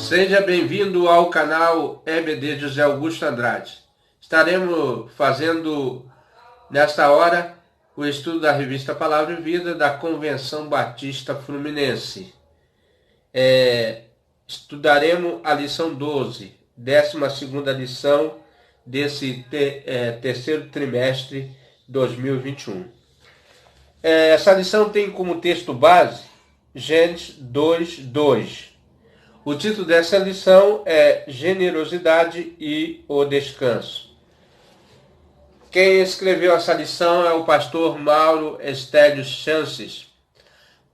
Seja bem-vindo ao canal EBD José Augusto Andrade. Estaremos fazendo, nesta hora, o estudo da revista Palavra e Vida da Convenção Batista Fluminense. Estudaremos a lição 12, 12ª lição desse terceiro trimestre 2021. Essa lição tem como texto base Gênesis 2:2. O título dessa lição é Generosidade e o Descanso. Quem escreveu essa lição é o pastor Mauro Estélio Chances,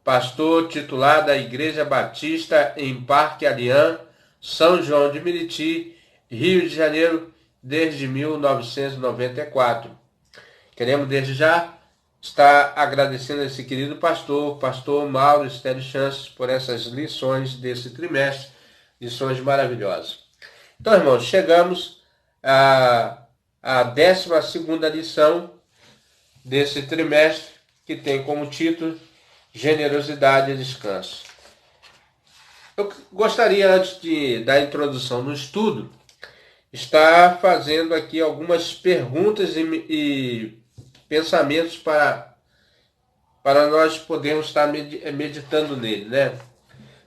pastor titular da Igreja Batista em Parque Alian, São João de Meriti, Rio de Janeiro, desde 1994. Queremos desde já estar agradecendo a esse querido pastor Mauro Estélio Chances, por essas lições desse trimestre, lições maravilhosas. Então, irmãos, chegamos à 12ª lição desse trimestre, que tem como título Generosidade e Descanso. Eu gostaria, antes da introdução no estudo, estar fazendo aqui algumas perguntas e pensamentos para nós podermos estar meditando nele, né?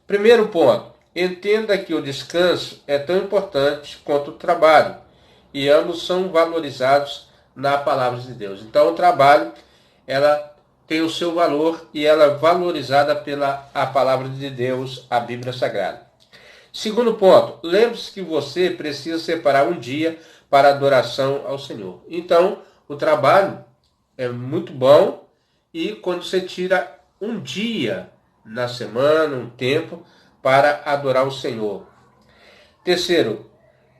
Primeiro ponto, entenda que o descanso é tão importante quanto o trabalho, e ambos são valorizados na palavra de Deus. Então, o trabalho, ela tem o seu valor e ela é valorizada pela a palavra de Deus, a Bíblia Sagrada. Segundo ponto, lembre-se que você precisa separar um dia para adoração ao Senhor. Então, o trabalho é muito bom, e quando você tira um dia na semana, um tempo, para adorar o Senhor. Terceiro,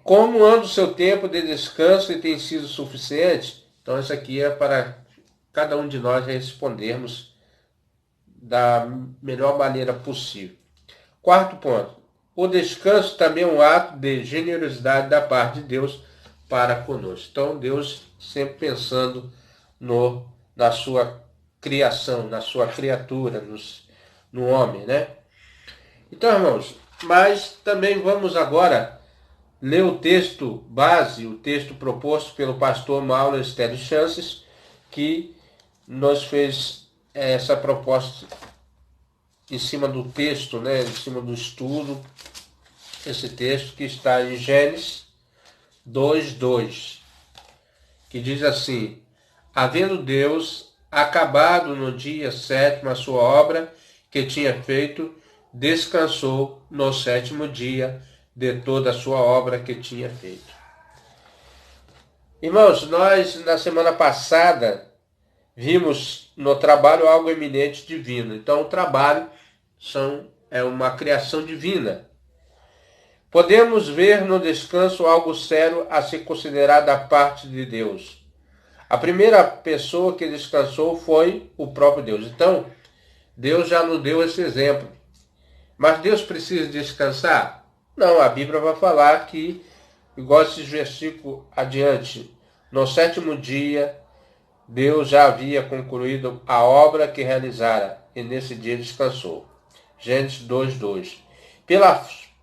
como anda o seu tempo de descanso e tem sido suficiente? Então, isso aqui é para cada um de nós respondermos da melhor maneira possível. Quarto ponto, o descanso também é um ato de generosidade da parte de Deus para conosco. Então, Deus sempre pensando na sua criação, na sua criatura, no homem, né? Então, irmãos, mas também vamos agora ler o texto base, o texto proposto pelo pastor Mauro Estélio Chances, que nos fez essa proposta em cima do texto, né? Em cima do estudo, esse texto que está em Gênesis 2:2, que diz assim: havendo Deus acabado no dia 7º a sua obra que tinha feito, descansou no 7º dia de toda a sua obra que tinha feito. Irmãos, nós na semana passada vimos no trabalho algo eminente divino. Então, o trabalho é uma criação divina. Podemos ver no descanso algo sério a ser considerado da parte de Deus. A primeira pessoa que descansou foi o próprio Deus. Então, Deus já nos deu esse exemplo. Mas Deus precisa descansar? Não, a Bíblia vai falar que, igual esses versículos adiante, no 7º dia, Deus já havia concluído a obra que realizara, e nesse dia descansou. Gênesis 2:2.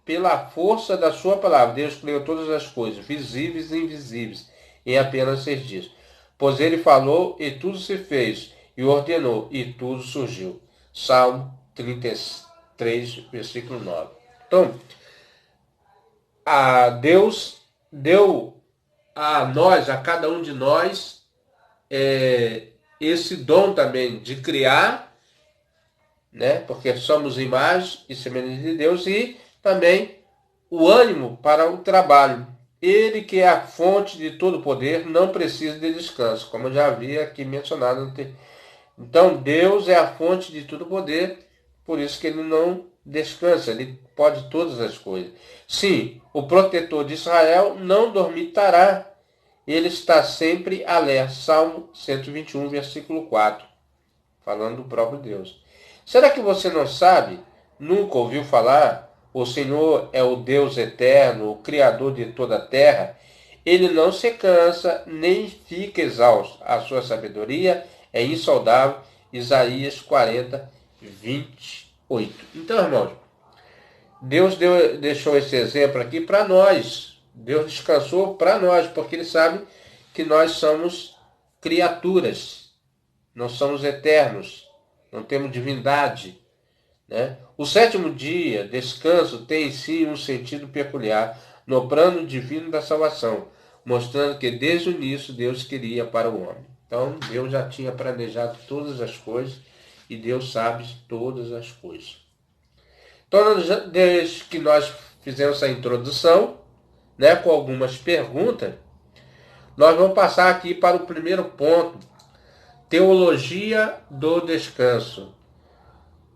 Pela força da sua palavra, Deus criou todas as coisas, visíveis e invisíveis, em apenas 6 dias. Pois ele falou, e tudo se fez, e ordenou, e tudo surgiu. Salmo 33, versículo 9. Então, Deus deu a nós, a cada um de nós, esse dom também de criar, né? Porque somos imagem e semelhança de Deus, e também o ânimo para o trabalho. Ele, que é a fonte de todo poder, não precisa de descanso, como eu já havia aqui mencionado. Então, Deus é a fonte de todo poder, por isso que ele não descansa, ele pode todas as coisas. Sim, o protetor de Israel não dormitará, ele está sempre alerta. Salmo 121, versículo 4, falando do próprio Deus. Será que você não sabe, nunca ouviu falar? O Senhor é o Deus eterno, o Criador de toda a terra. Ele não se cansa, nem fica exausto. A sua sabedoria é insondável. Isaías 40, 28. Então, irmãos, Deus deixou esse exemplo aqui para nós. Deus descansou para nós, porque Ele sabe que nós somos criaturas, não somos eternos, não temos divindade, né? O sétimo dia, descanso, tem em si um sentido peculiar no plano divino da salvação, mostrando que desde o início Deus queria para o homem. Então, Deus já tinha planejado todas as coisas e Deus sabe todas as coisas. Então, desde que nós fizemos essa introdução, né, com algumas perguntas, nós vamos passar aqui para o primeiro ponto, teologia do descanso.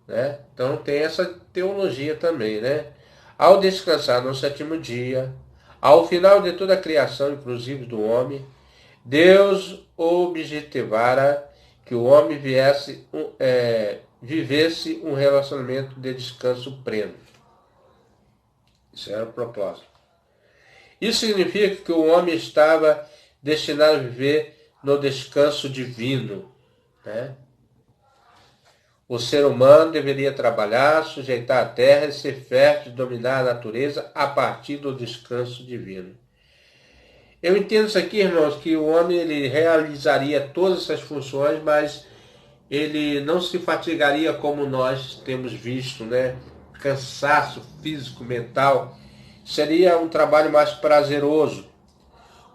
Né? Então tem essa teologia também, né? Ao descansar no sétimo dia, ao final de toda a criação, inclusive do homem, Deus objetivara que o homem vivesse um relacionamento de descanso pleno. Isso era o propósito. Isso significa que o homem estava destinado a viver no descanso divino, né? O ser humano deveria trabalhar, sujeitar a terra, ser fértil, dominar a natureza a partir do descanso divino. Eu entendo isso aqui, irmãos, que o homem ele realizaria todas essas funções, mas ele não se fatigaria como nós temos visto, né? Cansaço físico, mental. Seria um trabalho mais prazeroso.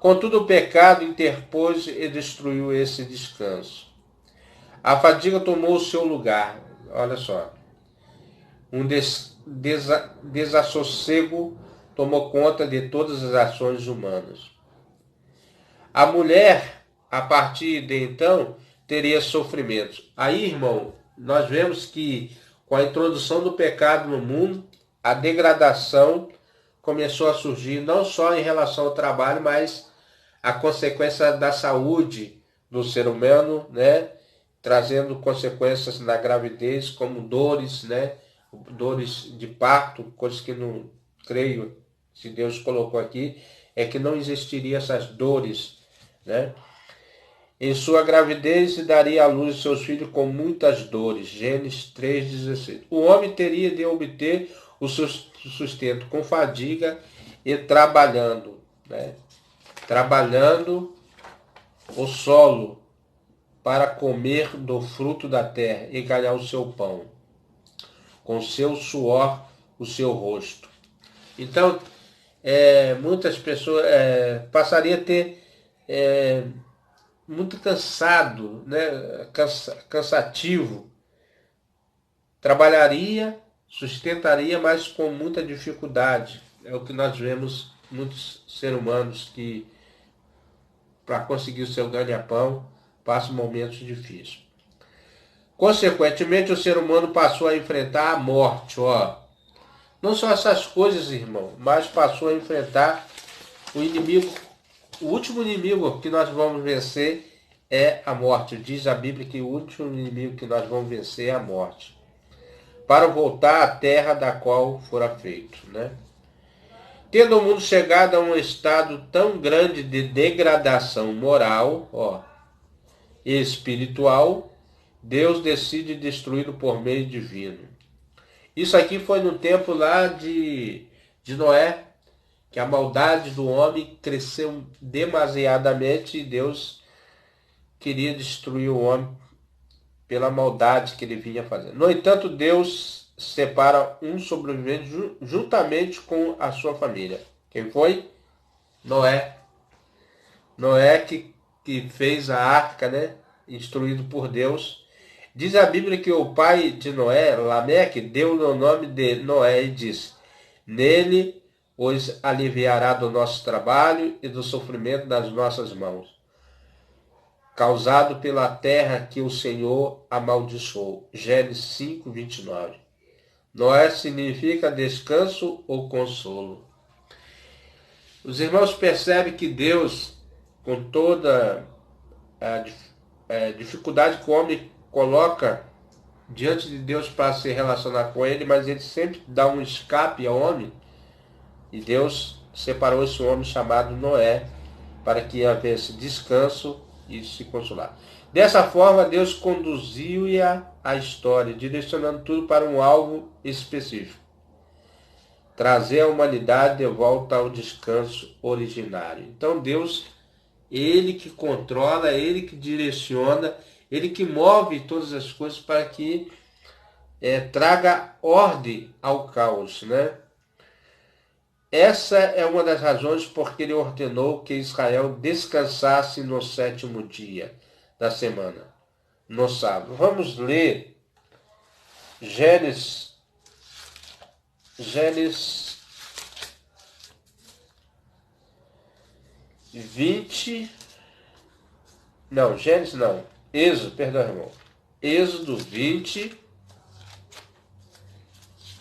Contudo, o pecado interpôs e destruiu esse descanso. A fadiga tomou o seu lugar. Olha só. Um desassossego tomou conta de todas as ações humanas. A mulher, a partir de então, teria sofrimentos. Aí, irmão, nós vemos que com a introdução do pecado no mundo, a degradação começou a surgir não só em relação ao trabalho, mas a consequência da saúde do ser humano, né? Trazendo consequências na gravidez, como dores, né? Dores de parto, coisas que não creio, se Deus colocou aqui, é que não existiria essas dores, né? Em sua gravidez daria à luz seus filhos com muitas dores. Gênesis 3,16. O homem teria de obter o seu sustento com fadiga e trabalhando, né? Trabalhando o solo para comer do fruto da terra e ganhar o seu pão, com seu suor, o seu rosto. Então, muitas pessoas passariam a ter muito cansado, né? Cansativo. Trabalharia, sustentaria, mas com muita dificuldade. É o que nós vemos muitos seres humanos que, para conseguir o seu ganha-pão, passam momentos difíceis. Consequentemente, o ser humano passou a enfrentar a morte. Não só essas coisas, irmão, mas passou a enfrentar o inimigo. O último inimigo que nós vamos vencer é a morte. Diz a Bíblia que o último inimigo que nós vamos vencer é a morte. Para voltar à terra da qual fora feito, né? Tendo o mundo chegado a um estado tão grande de degradação moral, e espiritual, Deus decide destruí-lo por meio divino. Isso aqui foi no tempo lá de Noé, que a maldade do homem cresceu demasiadamente e Deus queria destruir o homem pela maldade que ele vinha fazendo. No entanto, Deus separa um sobrevivente juntamente com a sua família. Quem foi? Noé. Noé que fez a arca, né? Instruído por Deus. Diz a Bíblia que o pai de Noé, Lameque, deu o nome de Noé e disse: nele os aliviará do nosso trabalho e do sofrimento das nossas mãos, causado pela terra que o Senhor amaldiçoou. Gênesis 5, 29. Noé significa descanso ou consolo. Os irmãos percebem que Deus, com toda a dificuldade que o homem coloca diante de Deus para se relacionar com ele, mas ele sempre dá um escape ao homem, e Deus separou esse homem chamado Noé para que houvesse descanso e se consolar. Dessa forma, Deus conduziu-a a história, direcionando tudo para um alvo específico. trazer a humanidade de volta ao descanso originário. Então Deus, Ele que controla, Ele que direciona, Ele que move todas as coisas para que traga ordem ao caos, né? Essa é uma das razões porque Ele ordenou que Israel descansasse no 7º dia da semana, no sábado. Vamos ler Gênesis 20. Não, Gênesis não. Êxodo, perdão, irmão. Êxodo 20.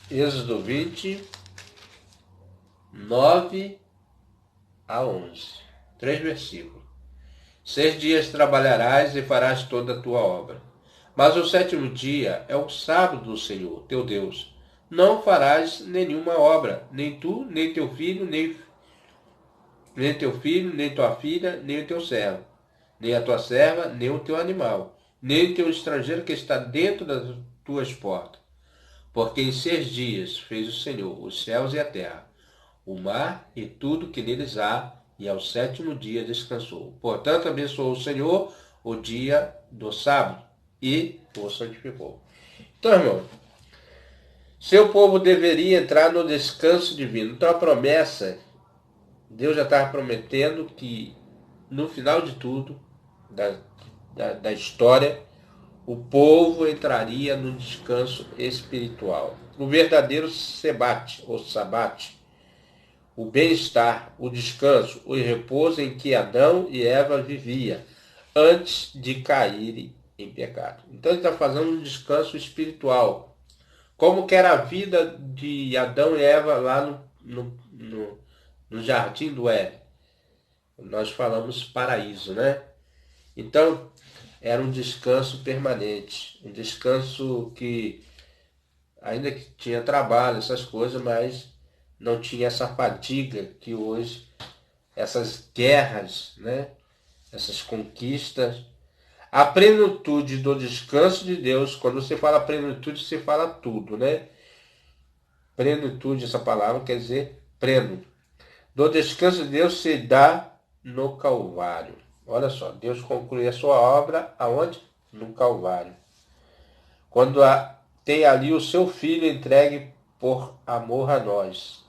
Êxodo 20, 9 a 11. 3 versículos. 6 dias trabalharás e farás toda a tua obra. Mas o 7º dia é o sábado do Senhor, teu Deus. Não farás nenhuma obra, nem tu, nem teu filho, nem tua filha, nem o teu servo, nem a tua serva, nem o teu animal, nem o teu estrangeiro que está dentro das tuas portas. Porque em 6 dias fez o Senhor os céus e a terra, o mar e tudo que neles há, e ao 7º dia descansou. Portanto, abençoou o Senhor o dia do sábado e o santificou. Então, irmão, seu povo deveria entrar no descanso divino. Então, a promessa, Deus já estava prometendo que no final de tudo, da história, o povo entraria no descanso espiritual. O verdadeiro sebate, ou sabate, o bem-estar, o descanso, o repouso em que Adão e Eva viviam antes de caírem em pecado. Então ele está fazendo um descanso espiritual. Como que era a vida de Adão e Eva lá no jardim do Éden. Nós falamos paraíso, né? Então, era um descanso permanente, um descanso que, ainda que tinha trabalho, essas coisas, mas não tinha essa fadiga que hoje, essas guerras, né? Essas conquistas. A plenitude do descanso de Deus, quando você fala plenitude, você fala tudo, né? Plenitude, essa palavra quer dizer pleno. Do descanso de Deus se dá no Calvário. Olha só, Deus conclui a sua obra aonde? No Calvário. Quando tem ali o seu Filho entregue por amor a nós,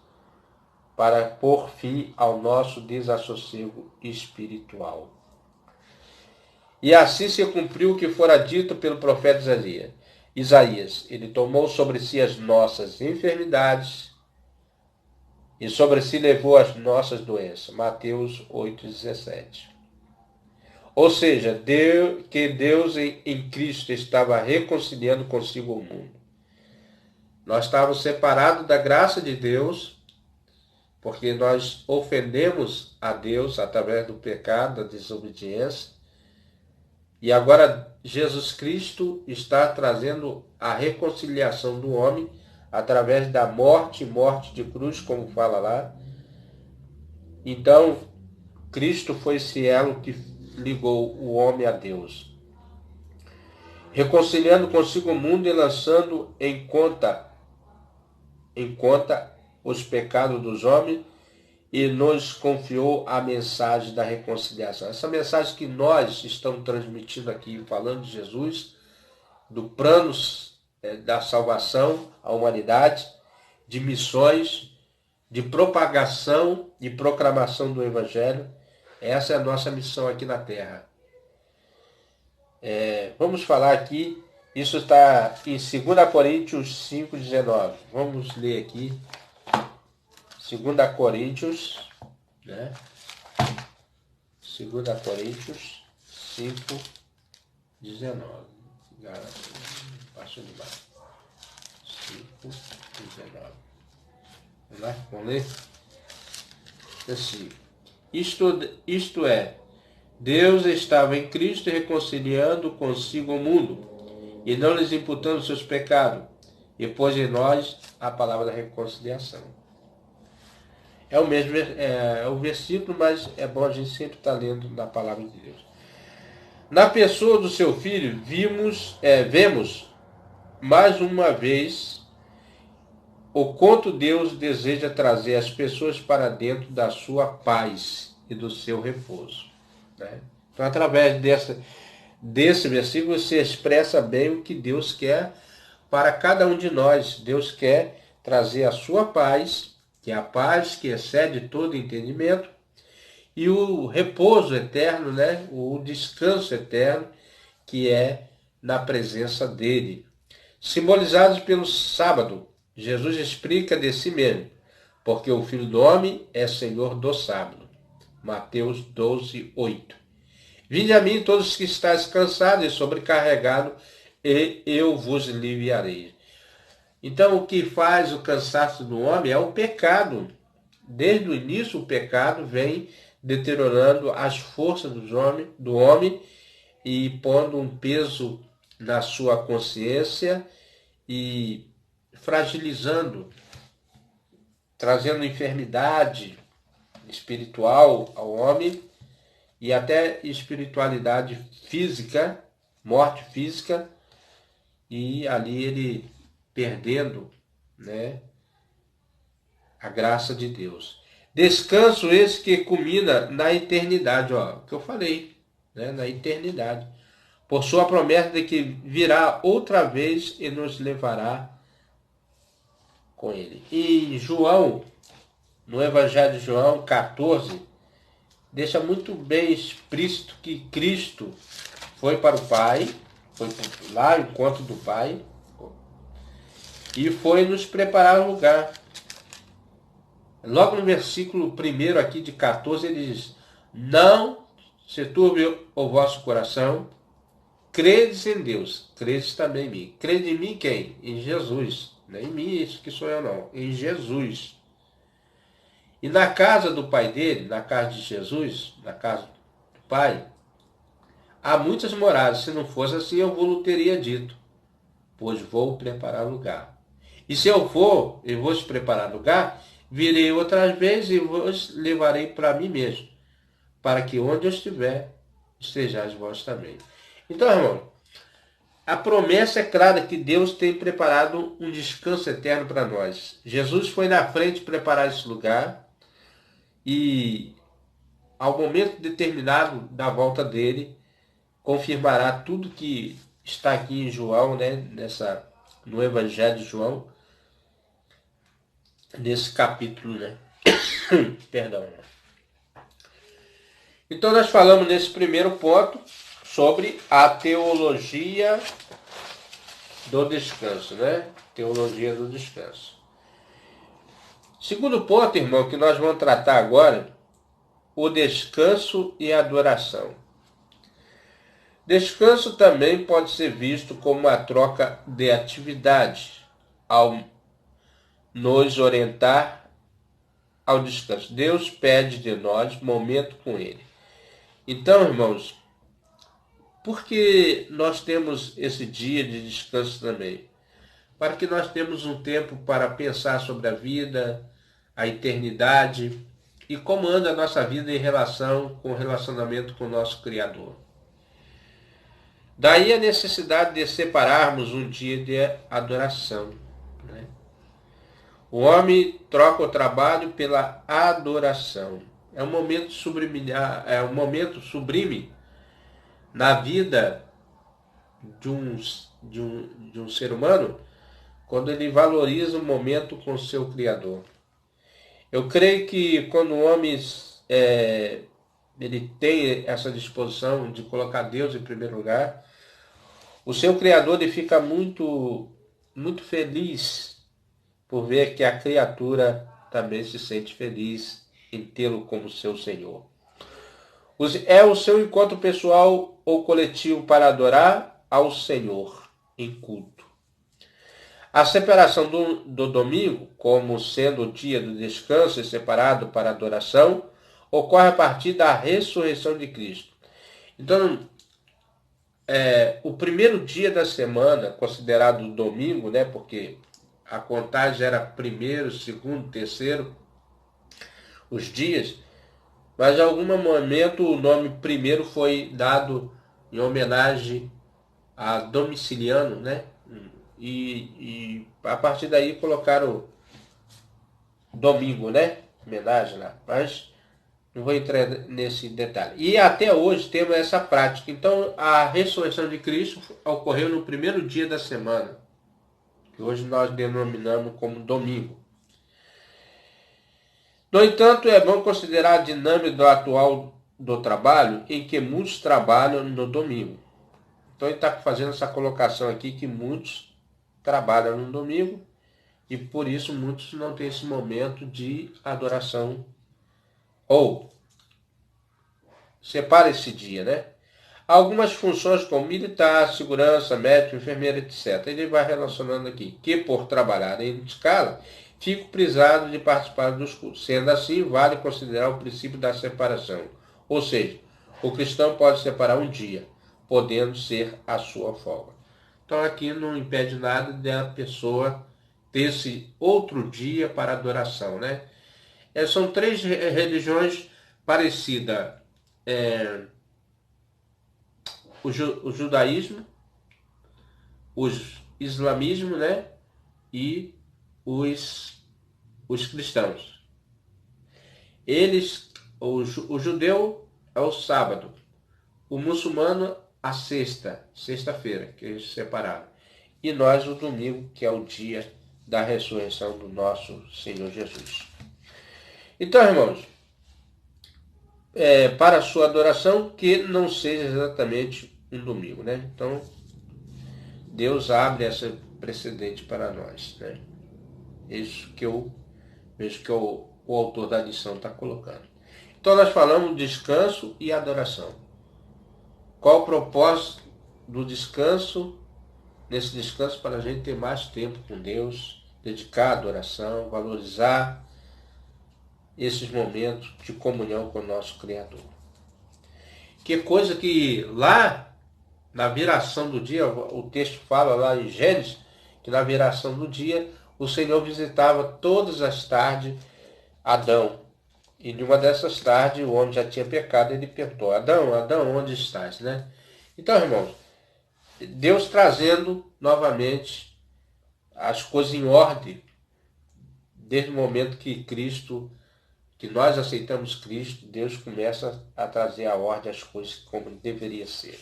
para pôr fim ao nosso desassossego espiritual. E assim se cumpriu o que fora dito pelo profeta Isaías. Ele tomou sobre si as nossas enfermidades e sobre si levou as nossas doenças. Mateus 8,17. Ou seja, Deus em Cristo estava reconciliando consigo o mundo. Nós estávamos separados da graça de Deus, porque nós ofendemos a Deus através do pecado, da desobediência. E agora Jesus Cristo está trazendo a reconciliação do homem através da morte de cruz, como fala lá. Então, Cristo foi esse elo que ligou o homem a Deus, reconciliando consigo o mundo e lançando em conta os pecados dos homens, e nos confiou a mensagem da reconciliação. Essa mensagem que nós estamos transmitindo aqui, falando de Jesus, do plano da salvação à humanidade, de missões, de propagação e proclamação do Evangelho. Essa é a nossa missão aqui na Terra. Vamos falar aqui, isso está em 2 Coríntios 5,19. Vamos ler aqui. 2 Coríntios, né? 2 Coríntios 5,19. Passou demais. 5,19. Vamos lá? Vamos ler? Assim. Isto é, Deus estava em Cristo reconciliando consigo o mundo, e não lhes imputando seus pecados, e pôs em nós a palavra da reconciliação. É o mesmo o versículo, mas é bom a gente sempre estar lendo na palavra de Deus. Na pessoa do seu Filho, vemos mais uma vez o quanto Deus deseja trazer as pessoas para dentro da sua paz e do seu repouso, né? Então, através desse versículo, você expressa bem o que Deus quer para cada um de nós. Deus quer trazer a sua paz, que é a paz que excede todo entendimento, e o repouso eterno, né? O descanso eterno, que é na presença dele. Simbolizados pelo sábado, Jesus explica de si mesmo, porque o Filho do Homem é Senhor do sábado. Mateus 12, 8. Vinde a mim todos que estáis cansados e sobrecarregados, e eu vos aliviarei. Então, o que faz o cansaço do homem é o pecado. Desde o início, o pecado vem deteriorando as forças do homem e pondo um peso na sua consciência e fragilizando, trazendo enfermidade espiritual ao homem e até espiritualidade física, morte física, e ali ele perdendo, né, a graça de Deus. Descanso esse que culmina na eternidade, ó, que eu falei, né, na eternidade, por sua promessa de que virá outra vez e nos levará com ele. E João, no Evangelho de João 14, deixa muito bem explícito que Cristo foi para o Pai, foi lá ao encontro do Pai, e foi nos preparar um lugar. Logo no versículo 1 aqui de 14, ele diz: não se turbe o vosso coração, credes em Deus, credes também em mim. Crede em mim quem? Em Jesus. Não é em mim, isso que sou eu não. Em Jesus. E na casa do Pai dele, na casa de Jesus, na casa do Pai, há muitas moradas. Se não fosse assim, eu vos teria dito, pois vou preparar lugar. E se eu for, e vou preparar lugar, virei outras vezes e vos levarei para mim mesmo, para que onde eu estiver, estejais vós também. Então, irmão, a promessa é clara que Deus tem preparado um descanso eterno para nós. Jesus foi na frente preparar esse lugar e, ao momento determinado da volta dele, confirmará tudo que está aqui em João, né, no Evangelho de João, nesse capítulo, né? Perdão. Então nós falamos nesse primeiro ponto sobre a teologia do descanso, né? Teologia do descanso. Segundo ponto, irmão, que nós vamos tratar agora, o descanso e a adoração. Descanso também pode ser visto como uma troca de atividade ao nos orientar ao descanso. Deus pede de nós momento com Ele. Então, irmãos, por que nós temos esse dia de descanso também? Para que nós temos um tempo para pensar sobre a vida, a eternidade e como anda a nossa vida em relação com o relacionamento com o nosso Criador. Daí a necessidade de separarmos um dia de adoração, né? O homem troca o trabalho pela adoração. É um momento sublime na vida de um ser humano, quando ele valoriza o momento com o seu Criador. Eu creio que quando o homem ele tem essa disposição de colocar Deus em primeiro lugar, o seu Criador ele fica muito, muito feliz por ver que a criatura também se sente feliz em tê-lo como seu Senhor. É o seu encontro pessoal ou coletivo para adorar ao Senhor em culto. A separação do domingo, como sendo o dia do descanso e separado para adoração, ocorre a partir da ressurreição de Cristo. Então, o primeiro dia da semana, considerado domingo, né, porque a contagem era primeiro, segundo, terceiro, os dias, mas em algum momento o nome primeiro foi dado em homenagem a Domiciliano, né? E a partir daí colocaram domingo, né? Homenagem lá, mas não vou entrar nesse detalhe. E até hoje temos essa prática. Então, a ressurreição de Cristo ocorreu no primeiro dia da semana, que hoje nós denominamos como domingo. No entanto, é bom considerar a dinâmica atual do trabalho, em que muitos trabalham no domingo. Então, ele está fazendo essa colocação aqui, que muitos trabalham no domingo, e por isso muitos não têm esse momento de adoração. Ou separa esse dia, né? Algumas funções como militar, segurança, médico, enfermeira, etc. Ele vai relacionando aqui, que por trabalhar em escala, fico prisado de participar dos cultos. Sendo assim, vale considerar o princípio da separação. Ou seja, o cristão pode separar um dia, podendo ser a sua folga. Então aqui não impede nada da pessoa ter esse outro dia para adoração, né? São três religiões parecidas. O judaísmo, o islamismo, né? E os cristãos. O judeu é o sábado, o muçulmano a sexta-feira, que eles separaram. E nós o domingo, que é o dia da ressurreição do nosso Senhor Jesus. Então, irmãos, para a sua adoração, que não seja exatamente um domingo, né? Então, Deus abre essa precedente para nós, né? Isso que eu vejo que o autor da lição está colocando. Então, nós falamos descanso e adoração. Qual o propósito do descanso? Nesse descanso, para a gente ter mais tempo com Deus, dedicar à adoração, valorizar esses momentos de comunhão com o nosso Criador. Que coisa que lá na viração do dia, o texto fala lá em Gênesis, que na viração do dia o Senhor visitava todas as tardes Adão. E numa dessas tardes o homem já tinha pecado, ele perguntou: Adão, Adão, onde estás? Né? Então, irmãos, Deus trazendo novamente as coisas em ordem, desde o momento que nós aceitamos Cristo, Deus começa a trazer à ordem as coisas como deveria ser.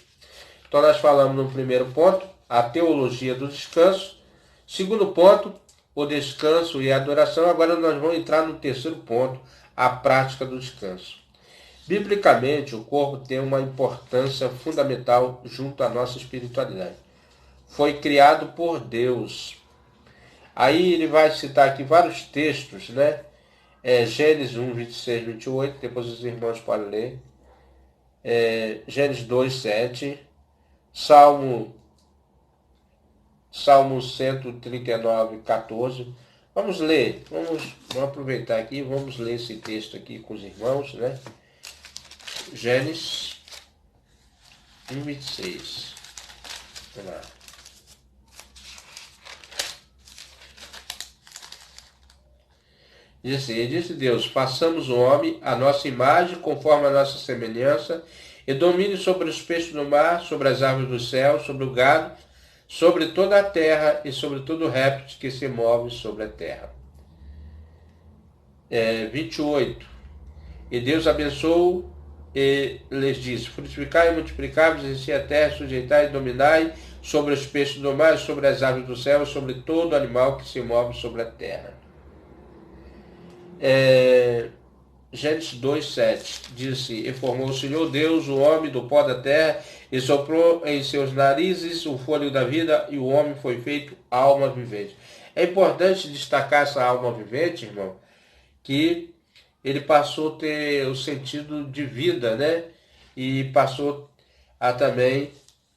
Então nós falamos no primeiro ponto, a teologia do descanso. Segundo ponto, o descanso e a adoração. Agora nós vamos entrar no terceiro ponto, a prática do descanso. Biblicamente, o corpo tem uma importância fundamental junto à nossa espiritualidade. Foi criado por Deus. Aí ele vai citar aqui vários textos, né? Gênesis 1, 26, 28, depois os irmãos podem ler. Gênesis 2, 7. Salmo 139, 14. Vamos ler, vamos aproveitar aqui, vamos ler esse texto aqui com os irmãos, né? Gênesis 1, 26. Vamos lá. Diz assim: disse Deus: façamos o homem a nossa imagem, conforme a nossa semelhança, e domine sobre os peixes do mar, sobre as aves do céu, sobre o gado, sobre toda a terra e sobre todo réptil que se move sobre a terra. 28. E Deus abençoou e lhes disse: frutificai e multiplicai-vos, enchei a terra, sujeitai e dominai sobre os peixes do mar, sobre as aves do céu, sobre todo animal que se move sobre a terra. Gênesis 2, 7 diz assim: e formou o Senhor Deus o homem do pó da terra, e soprou em seus narizes o fôlego da vida, e o homem foi feito alma vivente. É importante destacar essa alma vivente, irmão, que ele passou a ter o sentido de vida, né? E passou também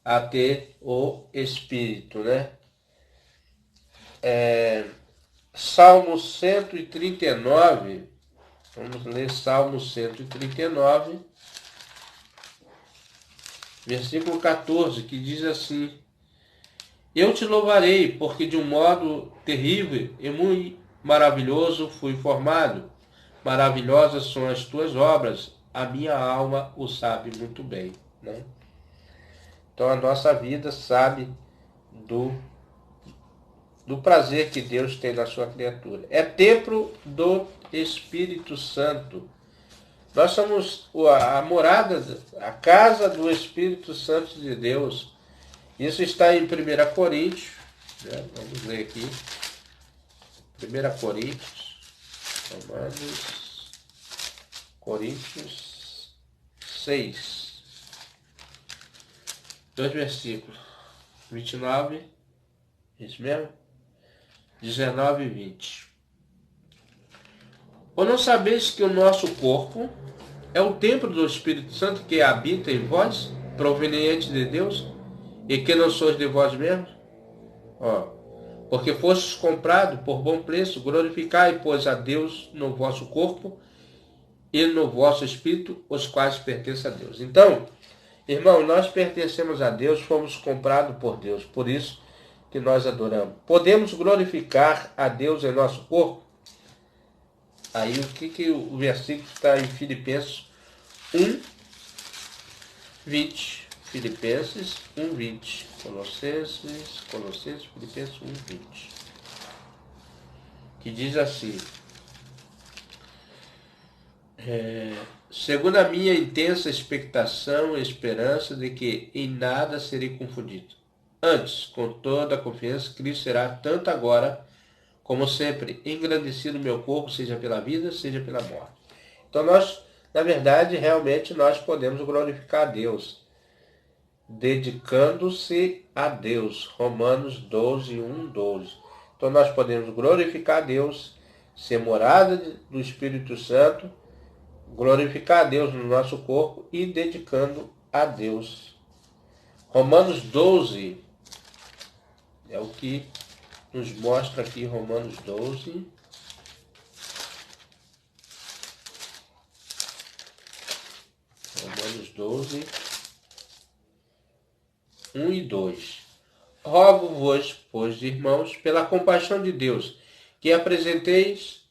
a ter o espírito, né? Salmo 139, vamos ler Salmo 139, versículo 14, que diz assim: eu te louvarei, porque de um modo terrível e muito maravilhoso fui formado. Maravilhosas são as tuas obras, a minha alma o sabe muito bem. Né? Então a nossa vida sabe do do prazer que Deus tem na sua criatura. É templo do Espírito Santo. Nós somos a morada, a casa do Espírito Santo de Deus. Isso está em 1 Coríntios, né? Vamos ler aqui. 1 Coríntios, Romanos, Coríntios 6. 2 versículos. 29, isso mesmo? 19 e 20. Ou não sabeis que o nosso corpo é o templo do Espírito Santo que habita em vós, proveniente de Deus, e que não sois de vós mesmos? Porque fostes comprado por bom preço, glorificai, pois, a Deus no vosso corpo e no vosso espírito, os quais pertencem a Deus. Então, irmão, nós pertencemos a Deus, fomos comprados por Deus, por isso que nós adoramos. Podemos glorificar a Deus em nosso corpo? Aí o que o versículo está em Filipenses 1, 20. Filipenses 1, 20. Colossenses, Filipenses 1, 20. Que diz assim: segundo a minha intensa expectação e esperança de que em nada serei confundido. Antes, com toda a confiança, Cristo será tanto agora como sempre engrandecido o meu corpo, seja pela vida, seja pela morte. Então nós, na verdade, realmente nós podemos glorificar a Deus, dedicando-se a Deus. Romanos 12, 1, 12. Então nós podemos glorificar a Deus, ser morada do Espírito Santo, glorificar a Deus no nosso corpo e dedicando a Deus. Romanos 12 é o que nos mostra aqui, Romanos 12. Romanos 12, 1 e 2. Rogo-vos, pois, irmãos, pela compaixão de Deus, que apresenteis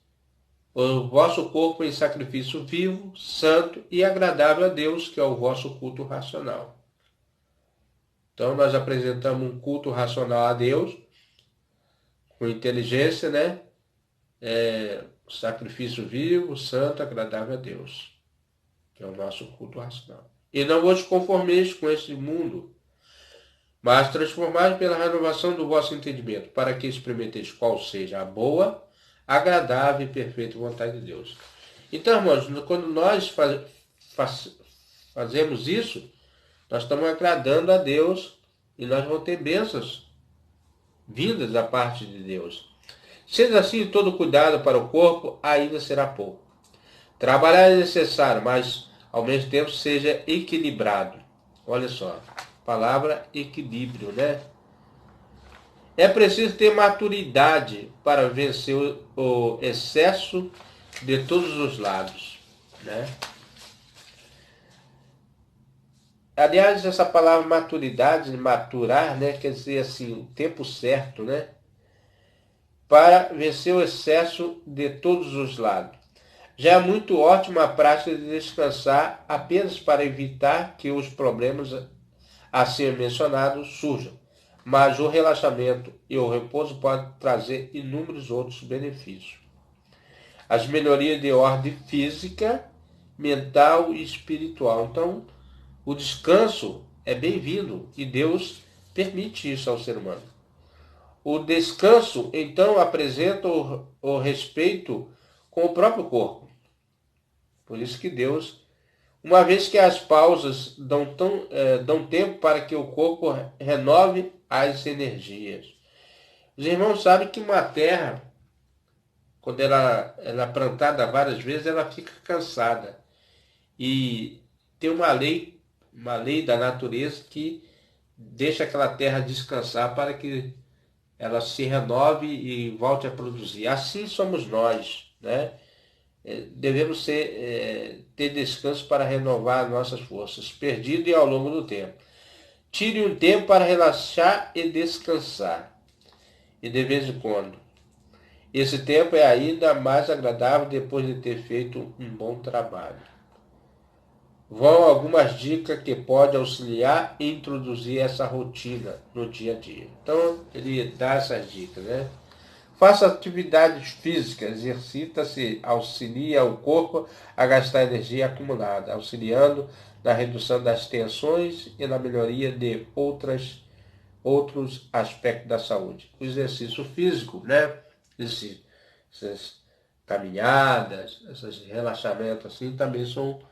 o vosso corpo em sacrifício vivo, santo e agradável a Deus, que é o vosso culto racional. Então, nós apresentamos um culto racional a Deus, com inteligência, né? Sacrifício vivo, santo, agradável a Deus, que é o nosso culto racional. E não vos conformeis com este mundo, mas transformai pela renovação do vosso entendimento, para que experimenteis qual seja a boa, agradável e perfeita vontade de Deus. Então, irmãos, quando nós fazemos isso, nós estamos agradando a Deus e nós vamos ter bênçãos vindas da parte de Deus. Sendo assim, todo cuidado para o corpo ainda será pouco. Trabalhar é necessário, mas ao mesmo tempo seja equilibrado. Olha só, palavra equilíbrio, né? É preciso ter maturidade para vencer o excesso de todos os lados, né? Aliás, essa palavra maturidade, maturar, né, quer dizer assim, o tempo certo, né? Para vencer o excesso de todos os lados. Já é muito ótima a prática de descansar apenas para evitar que os problemas assim mencionados surjam. Mas o relaxamento e o repouso podem trazer inúmeros outros benefícios. As melhorias de ordem física, mental e espiritual. Então, o descanso é bem-vindo e Deus permite isso ao ser humano. O descanso, então, apresenta o respeito com o próprio corpo. Por isso que Deus, uma vez que as pausas dão tempo para que o corpo renove as energias. Os irmãos sabem que uma terra, quando ela é plantada várias vezes, ela fica cansada. E tem uma lei da natureza que deixa aquela terra descansar para que ela se renove e volte a produzir. Assim somos nós, né? Devemos ter descanso para renovar nossas forças, perdido ao longo do tempo. Tire um tempo para relaxar e descansar. E de vez em quando. Esse tempo é ainda mais agradável depois de ter feito um bom trabalho. vão algumas dicas que podem auxiliar e introduzir essa rotina no dia a dia. Então, ele dá essas dicas, né? Faça atividades físicas, exercita-se, auxilia o corpo a gastar energia acumulada, auxiliando na redução das tensões e na melhoria de outros aspectos da saúde. O exercício físico, né? Essas caminhadas, esses relaxamentos assim também são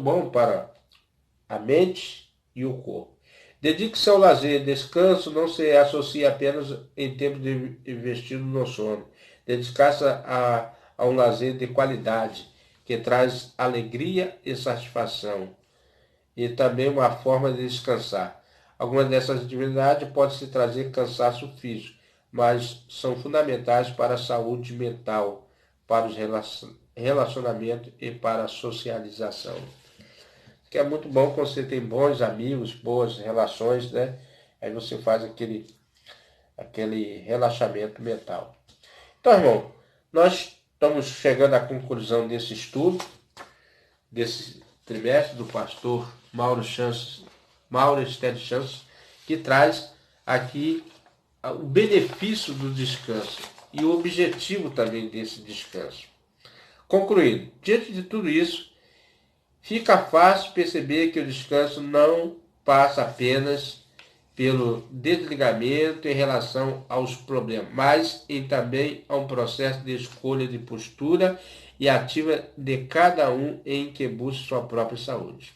bons para a mente e o corpo. Dedique-se ao lazer, descanso não se associa apenas em tempo de investido no sono. Dedicar-se a um lazer de qualidade, que traz alegria e satisfação, e também uma forma de descansar. Algumas dessas atividades podem se trazer cansaço físico, mas são fundamentais para a saúde mental, para os relacionamentos e para a socialização. Que é muito bom quando você tem bons amigos, boas relações, né? Aí você faz aquele relaxamento mental. Então, irmão, nós estamos chegando à conclusão desse estudo, desse trimestre do pastor Mauro Estélio Chances, que traz aqui o benefício do descanso e o objetivo também desse descanso. Concluído, diante de tudo isso, fica fácil perceber que o descanso não passa apenas pelo desligamento em relação aos problemas, mas também a um processo de escolha de postura e ativa de cada um em que busca sua própria saúde.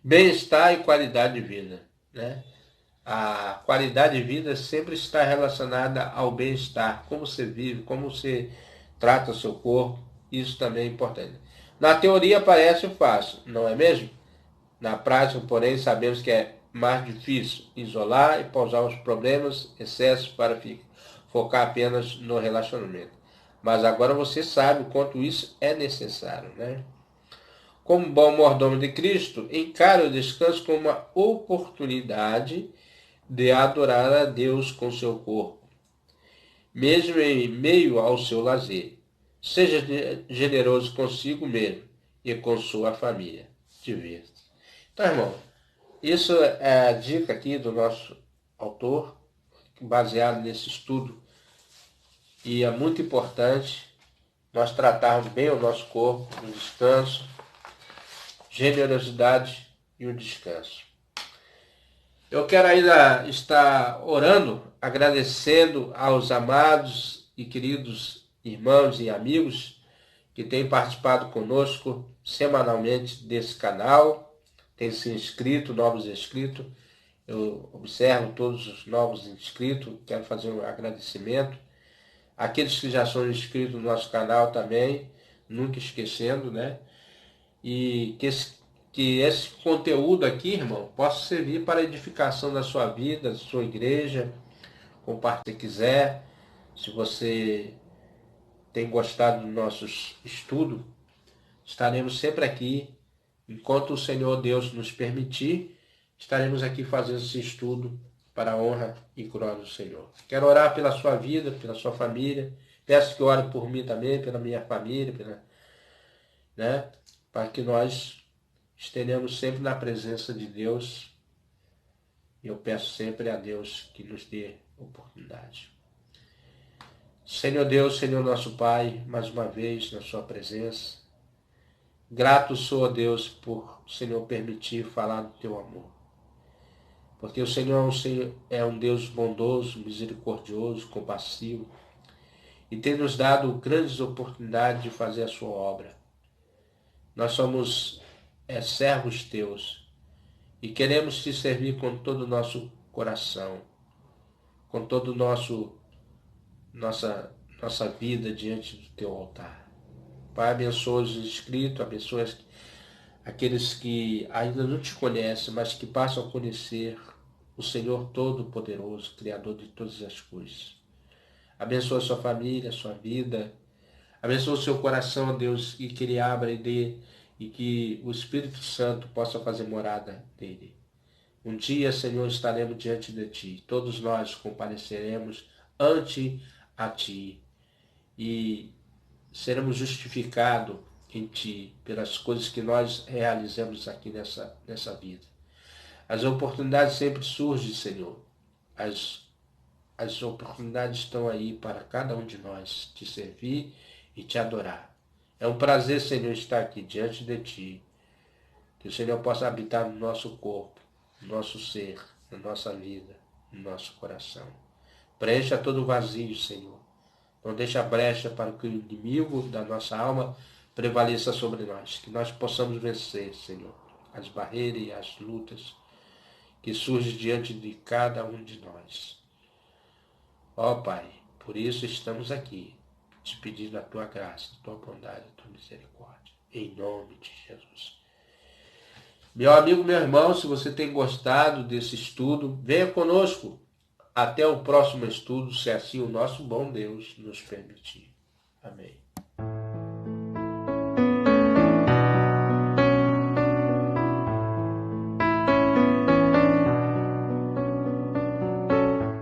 Bem-estar e qualidade de vida, né? A qualidade de vida sempre está relacionada ao bem-estar, como você vive, como você trata o seu corpo, isso também é importante. Na teoria parece fácil, não é mesmo? Na prática, porém, sabemos que é mais difícil isolar e pausar os problemas, excessos para focar apenas no relacionamento. Mas agora você sabe o quanto isso é necessário, né? Como bom mordomo de Cristo, encare o descanso como uma oportunidade de adorar a Deus com seu corpo, mesmo em meio ao seu lazer. Seja generoso consigo mesmo e com sua família. Divirta. Então, irmão, isso é a dica aqui do nosso autor, baseado nesse estudo, e é muito importante nós tratarmos bem o nosso corpo, o descanso, generosidade e o descanso. Eu quero ainda estar orando, agradecendo aos amados e queridos irmãos e amigos que têm participado conosco semanalmente desse canal, têm se inscrito, novos inscritos. Eu observo todos os novos inscritos, quero fazer um agradecimento. Aqueles que já são inscritos no nosso canal também, nunca esquecendo, né? E que esse conteúdo aqui, irmão, possa servir para a edificação da sua vida, da sua igreja, compartilhe se quiser. Se você tem gostado do nosso estudo, estaremos sempre aqui, enquanto o Senhor Deus nos permitir, estaremos aqui fazendo esse estudo para a honra e glória do Senhor. Quero orar pela sua vida, pela sua família, peço que ore por mim também, pela minha família, né? Para que nós estejamos sempre na presença de Deus. E eu peço sempre a Deus que nos dê oportunidade. Senhor Deus, Senhor nosso Pai, mais uma vez na sua presença. Grato sou a Deus por o Senhor permitir falar do teu amor. Porque o Senhor é um Deus bondoso, misericordioso, compassivo. E tem nos dado grandes oportunidades de fazer a sua obra. Nós somos servos teus e queremos te servir com todo o nosso coração, com toda nossa vida diante do teu altar. Pai, abençoa os inscritos, abençoa aqueles que ainda não te conhecem, mas que passam a conhecer o Senhor Todo-Poderoso, Criador de todas as coisas. Abençoa a sua família, a sua vida. Abençoa o seu coração, Deus, e que ele abra e dê, e que o Espírito Santo possa fazer morada dele. Um dia, Senhor, estaremos diante de ti. Todos nós compareceremos ante a ti e seremos justificados em Ti, pelas coisas que nós realizamos aqui nessa vida. As oportunidades sempre surgem, Senhor. As oportunidades estão aí para cada um de nós te servir e te adorar. É um prazer, Senhor, estar aqui diante de Ti. Que o Senhor possa habitar no nosso corpo, no nosso ser, na nossa vida, no nosso coração. Preencha todo o vazio, Senhor. Não deixa brecha para que o inimigo da nossa alma prevaleça sobre nós. Que nós possamos vencer, Senhor, as barreiras e as lutas que surgem diante de cada um de nós. Ó Pai, por isso estamos aqui, te pedindo a Tua graça, a Tua bondade, a Tua misericórdia. Em nome de Jesus. Meu amigo, meu irmão, se você tem gostado desse estudo, venha conosco. Até o próximo estudo, se assim o nosso bom Deus nos permitir.